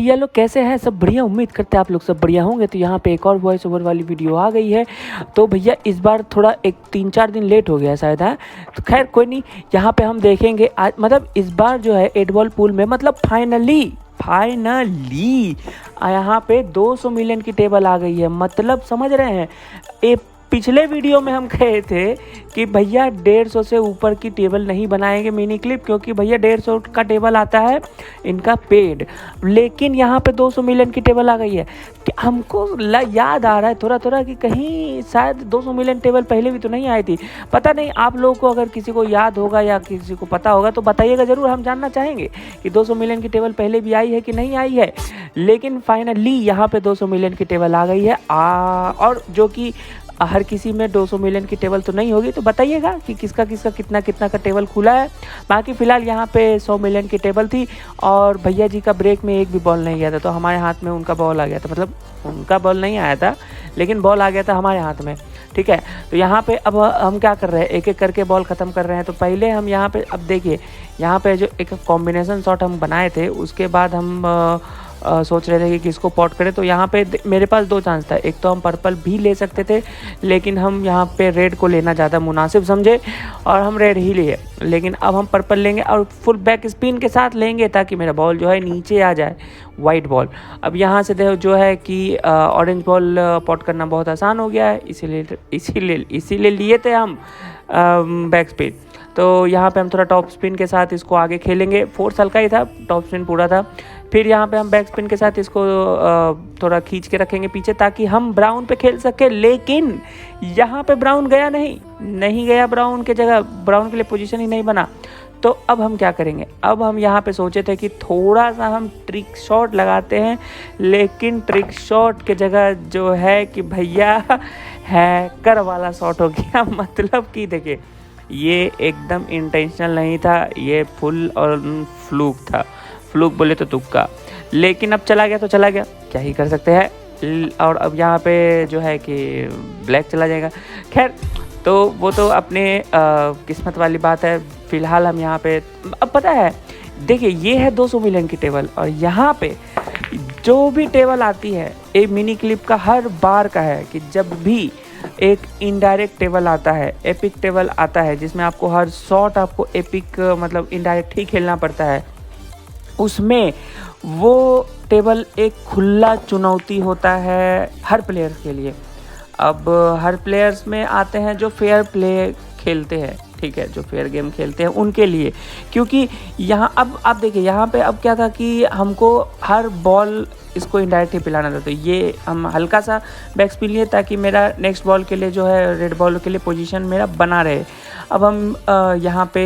भैया लोग कैसे हैं? सब बढ़िया। उम्मीद करते हैं आप लोग सब बढ़िया होंगे। तो यहाँ पे एक और वॉइस ओवर वाली वीडियो आ गई है। तो भैया इस बार थोड़ा एक 3-4 दिन लेट हो गया शायद है। तो खैर कोई नहीं, यहाँ पे हम देखेंगे आज मतलब इस बार जो है 8 बॉल पूल में मतलब फाइनली यहाँ पे 200 मिलियन की टेबल आ गई है। मतलब समझ रहे हैं, पिछले वीडियो में हम कहे थे कि भैया 150 से ऊपर की टेबल नहीं बनाएंगे मिनी क्लिप, क्योंकि भैया 150 का टेबल आता है इनका पेड। लेकिन यहाँ पे 200 मिलियन की टेबल आ गई है। कि हमको याद आ रहा है थोड़ा थोड़ा कि कहीं शायद 200 मिलियन टेबल पहले भी तो नहीं आई थी। पता नहीं, आप लोगों को अगर किसी को याद होगा या किसी को पता होगा तो बताइएगा ज़रूर। हम जानना चाहेंगे कि 200 मिलियन की टेबल पहले भी आई है कि नहीं आई है। लेकिन फाइनली यहाँ पे 200 मिलियन की टेबल आ गई है। और जो कि हर किसी में 200 मिलियन की टेबल तो नहीं होगी, तो बताइएगा कि किसका किसका कितना कितना का टेबल खुला है। बाकी फ़िलहाल यहाँ पे 100 मिलियन की टेबल थी और भैया जी का ब्रेक में एक भी बॉल नहीं गया था। तो हमारे हाथ में उनका बॉल आ गया था, मतलब उनका बॉल नहीं आया था लेकिन बॉल आ गया था हमारे हाथ में। ठीक है, तो यहाँ पे अब हम क्या कर रहे हैं, एक एक करके बॉल ख़त्म कर रहे हैं। तो पहले हम यहाँ पे अब देखिए, यहाँ पे जो एक कॉम्बिनेशन शॉट हम बनाए थे उसके बाद हम सोच रहे थे कि किसको पॉट करें। तो यहाँ पे मेरे पास 2 चांस था। एक तो हम पर्पल भी ले सकते थे, लेकिन हम यहाँ पे रेड को लेना ज़्यादा मुनासिब समझे और हम रेड ही लिए। लेकिन अब हम पर्पल लेंगे और फुल बैक स्पिन के साथ लेंगे ताकि मेरा बॉल जो है नीचे आ जाए, वाइट बॉल। अब यहाँ से देखो जो है कि ऑरेंज बॉल पॉट करना बहुत आसान हो गया है, इसीलिए लिए थे हम बैक स्पिन। तो यहाँ पे हम थोड़ा टॉप स्पिन के साथ इसको आगे खेलेंगे। फोर्स हल्का ही था, टॉप स्पिन पूरा था। फिर यहाँ पे हम बैक स्पिन के साथ इसको थोड़ा खींच के रखेंगे पीछे ताकि हम ब्राउन पे खेल सके। लेकिन यहाँ पे ब्राउन गया नहीं गया ब्राउन के जगह, ब्राउन के लिए पोजीशन ही नहीं बना। तो अब हम क्या करेंगे, अब हम यहाँ पे सोचे थे कि थोड़ा सा हम ट्रिक शॉट लगाते हैं। लेकिन ट्रिक शॉट के जगह जो है कि भैया हैकर वाला शॉट हो गया। मतलब कि देखिए, ये एकदम इंटेंशनल नहीं था, ये फुल और फ्लूक था। फ्लूक बोले तो तुक्का, लेकिन अब चला गया तो चला गया, क्या ही कर सकते हैं। और अब यहाँ पे जो है कि ब्लैक चला जाएगा। खैर, तो वो तो अपने किस्मत वाली बात है। फ़िलहाल हम यहाँ पे अब पता है, देखिए ये है 200 मिलियन की टेबल और यहाँ पे जो भी टेबल आती है एक मिनी क्लिप का हर बार का है कि जब भी एक इनडायरेक्ट टेबल आता है, एपिक टेबल आता है, जिसमें आपको हर शॉट आपको एपिक मतलब इनडायरेक्ट ही खेलना पड़ता है, उसमें वो टेबल एक खुला चुनौती होता है हर प्लेयर के लिए। अब हर प्लेयर्स में आते हैं जो फेयर प्ले खेलते हैं, ठीक है, जो फेयर गेम खेलते हैं उनके लिए। क्योंकि यहाँ अब आप देखिए, यहाँ पे अब क्या था कि हमको हर बॉल इसको इनडायरेक्ट ही पिलाना था। तो ये हम हल्का सा बैक स्पिन लिए ताकि मेरा नेक्स्ट बॉल के लिए जो है रेड बॉल के लिए पोजीशन मेरा बना रहे। अब हम यहाँ पे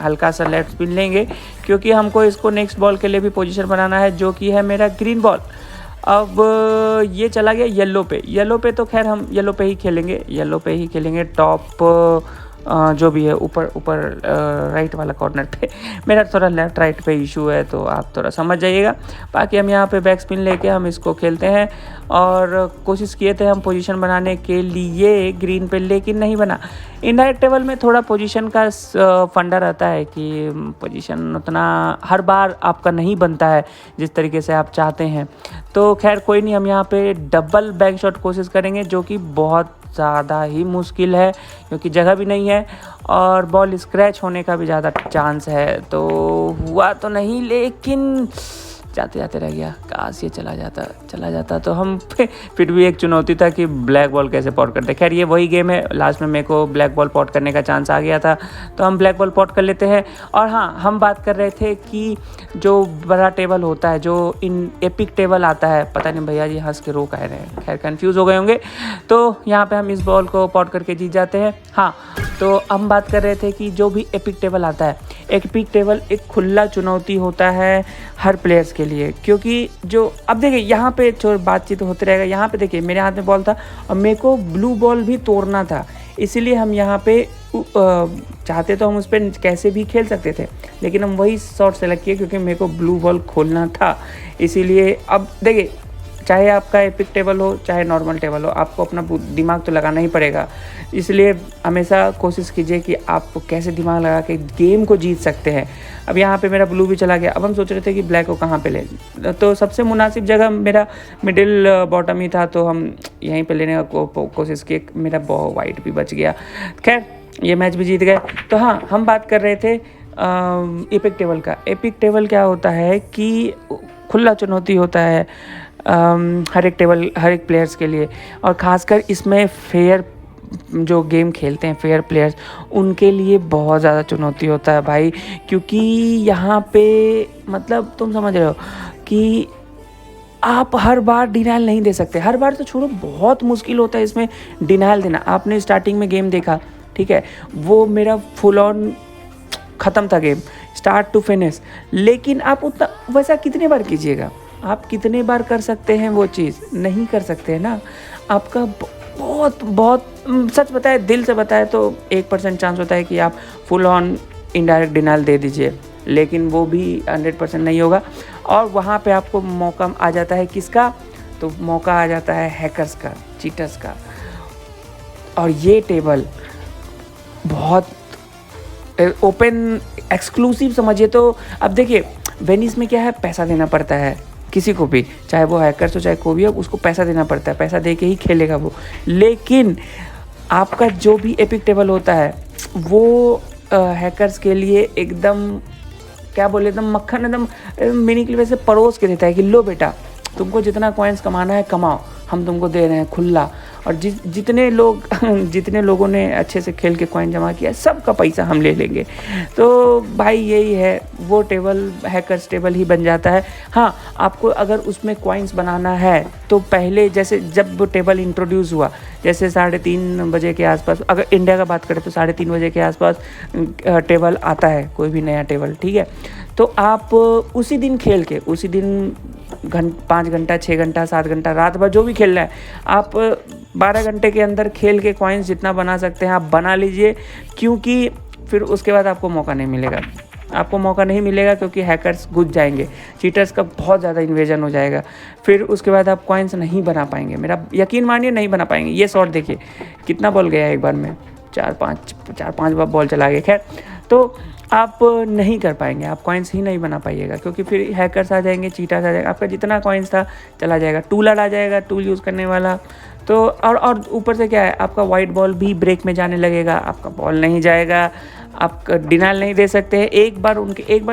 हल्का सा लेफ्ट स्पिन लेंगे क्योंकि हमको इसको नेक्स्ट बॉल के लिए भी पोजीशन बनाना है, जो कि है मेरा ग्रीन बॉल। अब ये चला गया येलो पे तो खैर हम येलो पे ही खेलेंगे टॉप जो भी है ऊपर राइट वाला कॉर्नर पे। मेरा थोड़ा लेफ्ट राइट पे इशू है तो आप थोड़ा समझ जाइएगा। बाकी हम यहाँ पे बैक स्पिन लेके हम इसको खेलते हैं और कोशिश किए थे हम पोजीशन बनाने के लिए ग्रीन पे, लेकिन नहीं बना। इनडायरेक्ट टेबल में थोड़ा पोजीशन का फंडा रहता है कि पोजीशन उतना हर बार आपका नहीं बनता है जिस तरीके से आप चाहते हैं। तो खैर कोई नहीं, हम यहाँ पे डबल बैक शॉट कोशिश करेंगे, जो कि बहुत ज़्यादा ही मुश्किल है क्योंकि जगह भी नहीं है और बॉल स्क्रैच होने का भी ज़्यादा चांस है। तो हुआ तो नहीं, लेकिन जाते जाते रह गया। काश ये चला जाता तो हम फिर भी एक चुनौती था कि ब्लैक बॉल कैसे पॉट करते। खैर ये वही गेम है, लास्ट में मेरे को ब्लैक बॉल पॉट करने का चांस आ गया था तो हम ब्लैक बॉल पॉट कर लेते हैं। और हाँ, हम बात कर रहे थे कि जो बड़ा टेबल होता है, जो इन एपिक टेबल आता है, पता नहीं भैया जी हंस के रो कह रहे हैं, खैर कन्फ्यूज़ हो गए होंगे। तो यहाँ पर हम इस बॉल को पॉट करके जीत जाते हैं। हाँ, तो हम बात कर रहे थे कि जो भी एपिक टेबल आता है, एपिक टेबल एक खुला चुनौती होता है हर प्लेयर्स के लिए। क्योंकि जो अब देखिए यहाँ पे जो बातचीत होते रहेगा, यहाँ पे देखिए मेरे हाथ में बॉल था और मेरे को ब्लू बॉल भी तोड़ना था, इसीलिए हम यहाँ पे चाहते तो हम उस पर कैसे भी खेल सकते थे, लेकिन हम वही शॉट सेलेक्ट किए क्योंकि मेरे को ब्लू बॉल खोलना था। इसीलिए अब देखिए चाहे आपका एपिक टेबल हो चाहे नॉर्मल टेबल हो, आपको अपना दिमाग तो लगाना ही पड़ेगा। इसलिए हमेशा कोशिश कीजिए कि आप कैसे दिमाग लगा के गेम को जीत सकते हैं। अब यहाँ पे मेरा ब्लू भी चला गया। अब हम सोच रहे थे कि ब्लैक को कहाँ पे लें, तो सबसे मुनासिब जगह मेरा मिडिल बॉटम ही था, तो हम यहीं पे लेने का कोशिश की। मेरा वाइट भी बच गया। खैर ये मैच भी जीत गए। तो हाँ, हम बात कर रहे थे एपिक टेबल का। एपिक टेबल क्या होता है कि खुला चुनौती होता है हर एक प्लेयर्स के लिए, और ख़ासकर इसमें फेयर जो गेम खेलते हैं फेयर प्लेयर्स, उनके लिए बहुत ज़्यादा चुनौती होता है भाई। क्योंकि यहाँ पे मतलब तुम समझ रहे हो कि आप हर बार डिनाइल नहीं दे सकते। हर बार तो छोड़ो, बहुत मुश्किल होता है इसमें डिनाइल देना। आपने स्टार्टिंग में गेम देखा, ठीक है, वो मेरा फुल ऑन ख़त्म था गेम स्टार्ट टू फिनिश, लेकिन आप उतना वैसा कितने बार कीजिएगा? आप कितने बार कर सकते हैं वो चीज़? नहीं कर सकते हैं ना। आपका बहुत सच बताए, दिल से बताए तो 1% चांस होता है कि आप फुल ऑन इनडायरेक्ट डिनाइल दे दीजिए, लेकिन वो भी 100% नहीं होगा। और वहाँ पे आपको मौका आ जाता है किसका? तो मौका आ जाता है हैकर्स का, चीटर्स का। और ये टेबल बहुत ओपन एक्सक्लूसिव समझिए। तो अब देखिए, वेनिस में क्या है, पैसा देना पड़ता है किसी को भी, चाहे वो हैकर्स हो चाहे कोई भी हो, उसको पैसा देना पड़ता है, पैसा दे के ही खेलेगा वो। लेकिन आपका जो भी एपिक टेबल होता है वो हैकर्स के लिए एकदम क्या बोले, एकदम मक्खन, एकदम मिनी के वैसे परोस के देता है कि लो बेटा, तुमको जितना कॉइन्स कमाना है कमाओ, हम तुमको दे रहे हैं खुला। और जितने लोगों ने अच्छे से खेल के कॉइन जमा किया, सबका पैसा हम ले लेंगे। तो भाई यही है, वो टेबल हैकर्स टेबल ही बन जाता है। हाँ, आपको अगर उसमें कॉइन्स बनाना है तो पहले जैसे जब वो टेबल इंट्रोड्यूस हुआ, जैसे 3:30 बजे के आसपास, अगर इंडिया का बात करें तो 3:30 बजे के आसपास टेबल आता है, कोई भी नया टेबल, ठीक है। तो आप उसी दिन खेल के, उसी दिन 5 घंटा 6 घंटा 7 घंटा रात भर जो भी खेलना है, आप 12 घंटे के अंदर खेल के कॉइन्स जितना बना सकते हैं आप बना लीजिए। क्योंकि फिर उसके बाद आपको मौका नहीं मिलेगा, क्योंकि हैकर्स घुस जाएंगे, चीटर्स का बहुत ज़्यादा इन्वेजन हो जाएगा। फिर उसके बाद आप कॉइन्स नहीं बना पाएंगे, मेरा यकीन मानिए नहीं बना पाएंगे। ये शॉट देखिए कितना बॉल गया एक बार में, 4-5 बार बॉल चला गया। खैर, तो आप नहीं कर पाएंगे, आप कॉइन्स ही नहीं बना पाइएगा, क्योंकि फिर हैकर्स आ जाएंगे, चीटर्स आ जाएगा, आपका जितना कॉइन्स था चला जाएगा। टूलर आ जाएगा, टूल यूज़ करने वाला। तो और ऊपर से क्या है, आपका वाइट बॉल भी ब्रेक में जाने लगेगा, आपका बॉल नहीं जाएगा, आप डिनाइल नहीं दे सकते। एक बार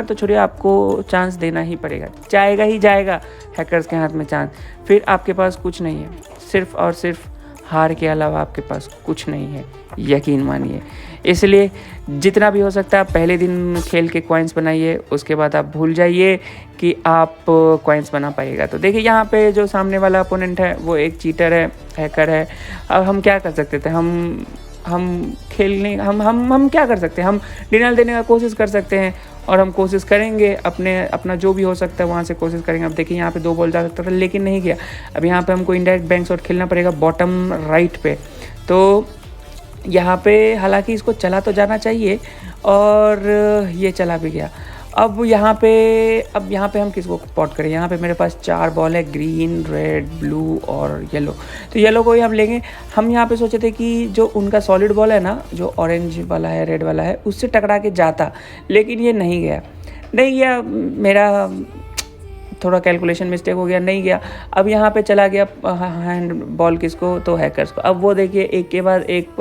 तो छोड़िए, आपको चांस देना ही पड़ेगा, जाएगा ही जाएगा हैकर्स के हाथ में चांस। फिर आपके पास कुछ नहीं है, सिर्फ और सिर्फ हार के अलावा आपके पास कुछ नहीं है, यकीन मानिए। इसलिए जितना भी हो सकता है आप पहले दिन खेल के कॉइन्स बनाइए, उसके बाद आप भूल जाइए कि आप कॉइन्स बना पाइएगा। तो देखिए यहाँ पे जो सामने वाला अपोनेंट है वो एक चीटर है, हैकर है। अब हम क्या कर सकते थे, हम क्या कर सकते हैं, हम डिनाइल देने का कोशिश कर सकते हैं, और हम कोशिश करेंगे अपना जो भी हो सकता है वहाँ से कोशिश करेंगे। अब देखिए यहाँ पे 2 बॉल जा सकता था लेकिन नहीं गया। अब यहाँ पे हमको इनडायरेक्ट बैंक शॉट खेलना पड़ेगा बॉटम राइट पे। तो यहाँ पे हालांकि इसको चला तो जाना चाहिए, और ये चला भी गया। अब यहाँ पे हम किसको पॉट करें? यहाँ पे मेरे पास 4 बॉल है, ग्रीन, रेड, ब्लू और येलो। तो येलो को ही हम लेंगे। हम यहाँ पे सोचे थे कि जो उनका सॉलिड बॉल है ना, जो ऑरेंज वाला है, रेड वाला है, उससे टकरा के जाता, लेकिन ये नहीं गया। मेरा थोड़ा कैलकुलेशन मिस्टेक हो गया, नहीं गया। अब यहाँ पे चला गया हैंड बॉल किसको? तो हैकर्स को। अब वो देखिए एक के बाद एक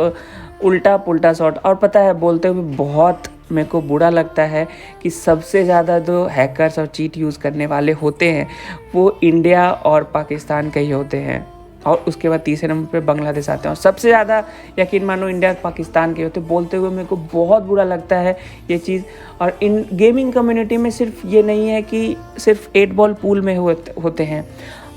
उल्टा पुल्टा शॉट। और पता है, बोलते हुए बहुत मेरे को बुरा लगता है कि सबसे ज़्यादा जो हैकर्स और चीट यूज़ करने वाले होते हैं वो इंडिया और पाकिस्तान के ही होते हैं, और उसके बाद तीसरे नंबर पे बांग्लादेश आते हैं, और सबसे ज़्यादा यकीन मानो इंडिया पाकिस्तान के होते। बोलते हुए मेरे को बहुत बुरा लगता है ये चीज़। और इन गेमिंग कम्युनिटी में सिर्फ ये नहीं है कि सिर्फ 8 बॉल पूल में होते हैं।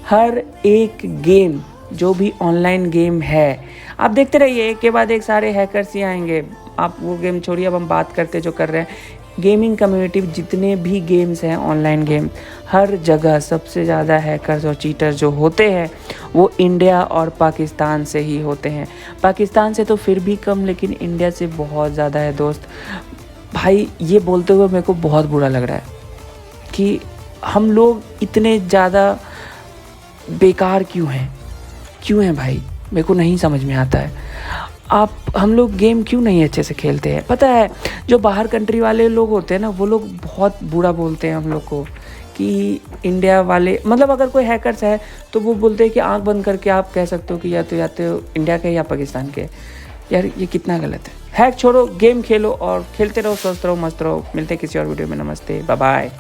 हर एक गेम जो भी ऑनलाइन गेम है, आप देखते रहिए, एक के बाद एक सारे हैकर्स ही आएंगे। आप वो गेम छोड़िए, अब हम बात करते जो कर रहे हैं गेमिंग कम्युनिटी, जितने भी गेम्स हैं ऑनलाइन गेम, हर जगह सबसे ज़्यादा हैकर्स और चीटर्स जो होते हैं वो इंडिया और पाकिस्तान से ही होते हैं। पाकिस्तान से तो फिर भी कम, लेकिन इंडिया से बहुत ज़्यादा है दोस्त। भाई ये बोलते हुए मेरे को बहुत बुरा लग रहा है कि हम लोग इतने ज़्यादा बेकार क्यों हैं भाई, मेरे को नहीं समझ में आता है। हम लोग गेम क्यों नहीं अच्छे से खेलते हैं? पता है जो बाहर कंट्री वाले लोग होते हैं ना, वो लोग बहुत बुरा बोलते हैं हम लोग को कि इंडिया वाले, मतलब अगर कोई हैकर्स है तो वो बोलते हैं कि आंख बंद करके आप कह सकते हो कि या तो इंडिया के या पाकिस्तान के। यार ये कितना गलत है। हैक छोड़ो, गेम खेलो और खेलते रहो, स्वस्थ रहो, मस्त रहो। मिलते हैं किसी और वीडियो में। नमस्ते, बाय बाय।